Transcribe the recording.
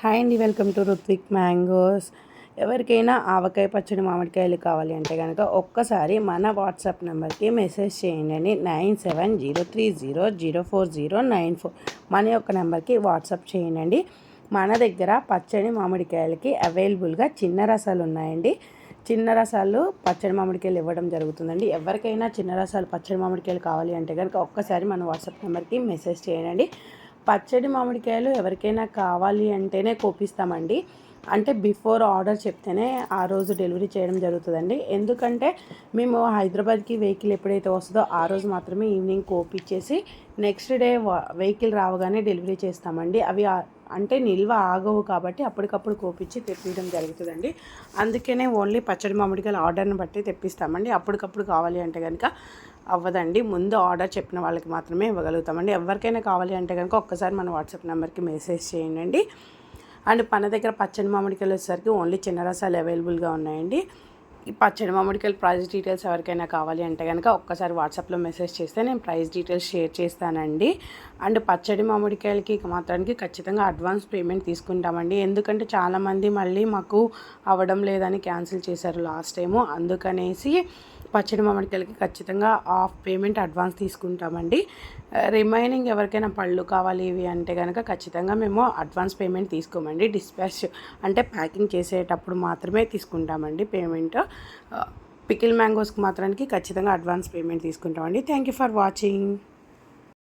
Hi అండి, welcome to Ruthvik mangoes. ఎవరికైనా ఆవకాయ పచ్చడి మామిడికాయలు కావాలి అంటే కనుక ఒక్కసారి మన వాట్సాప్ నెంబర్కి మెసేజ్ చేయండి. 9703004094 మన యొక్క నెంబర్కి వాట్సాప్ చేయండి. మన దగ్గర పచ్చడి మామిడికాయలకి అవైలబుల్గా చిన్న రసాలు ఉన్నాయండి. చిన్న రసాలు పచ్చడి మామిడికాయలు ఇవ్వడం జరుగుతుందండి. ఎవరికైనా చిన్న రసాలు పచ్చడి మామిడికాయలు కావాలి అంటే కనుక ఒక్కసారి మన వాట్సాప్ నెంబర్కి మెసేజ్ చేయండి. పచ్చడి మామిడికాయలు ఎవరికైనా కావాలి అంటేనే కోపిస్తామండి. అంటే బిఫోర్ ఆర్డర్ చెప్తేనే ఆ రోజు డెలివరీ చేయడం జరుగుతుందండి. ఎందుకంటే మేము హైదరాబాద్కి వెహికల్ ఎప్పుడైతే వస్తుందో ఆ రోజు మాత్రమే ఈవినింగ్ కోపిచ్చేసి నెక్స్ట్ డే వెహికల్ రావగానే డెలివరీ చేస్తామండి. అవి అంటే నిల్వ ఆగవు కాబట్టి అప్పటికప్పుడు కోపించి తెప్పించడం జరుగుతుందండి. అందుకనే ఓన్లీ పచ్చడి మామిడికాయలు ఆర్డర్ని బట్టి తెప్పిస్తామండి. అప్పటికప్పుడు కావాలి అంటే కనుక అవ్వదండి. ముందు ఆర్డర్ చెప్పిన వాళ్ళకి మాత్రమే ఇవ్వగలుగుతామండి. ఎవరికైనా కావాలి అంటే కనుక ఒక్కసారి మన వాట్సాప్ నెంబర్కి మెసేజ్ చేయండి. అండ్ మన దగ్గర పచ్చడి మామిడికాయలు వచ్చేసరికి ఓన్లీ చిన్న రసాలు అవైలబుల్గా ఉన్నాయండి. ఈ పచ్చడి మామిడికాయలు ప్రైస్ డీటెయిల్స్ ఎవరికైనా కావాలి అంటే కనుక ఒక్కసారి వాట్సాప్లో మెసేజ్ చేస్తే నేను ప్రైస్ డీటెయిల్స్ షేర్ చేస్తానండి. అండ్ పచ్చడి మామిడికాయలకి మాత్రానికి ఖచ్చితంగా అడ్వాన్స్ పేమెంట్ తీసుకుంటామండి. ఎందుకంటే చాలామంది మళ్ళీ మాకు అవ్వడం లేదని క్యాన్సిల్ చేశారు లాస్ట్ టైము. అందుకనేసి పచ్చడి మామిడికాయలకి ఖచ్చితంగా హాఫ్ పేమెంట్ అడ్వాన్స్ తీసుకుంటామండి. రిమైనింగ్ ఎవరికైనా పళ్ళు కావాలి ఇవి అంటే కనుక ఖచ్చితంగా మేము అడ్వాన్స్ పేమెంట్ తీసుకోమండి. డిస్పాచ్ అంటే ప్యాకింగ్ చేసేటప్పుడు మాత్రమే తీసుకుంటామండి పేమెంట్. పికిల్ మ్యాంగోస్కి మాత్రానికి ఖచ్చితంగా అడ్వాన్స్ పేమెంట్ తీసుకుంటామండి. Thank you for watching.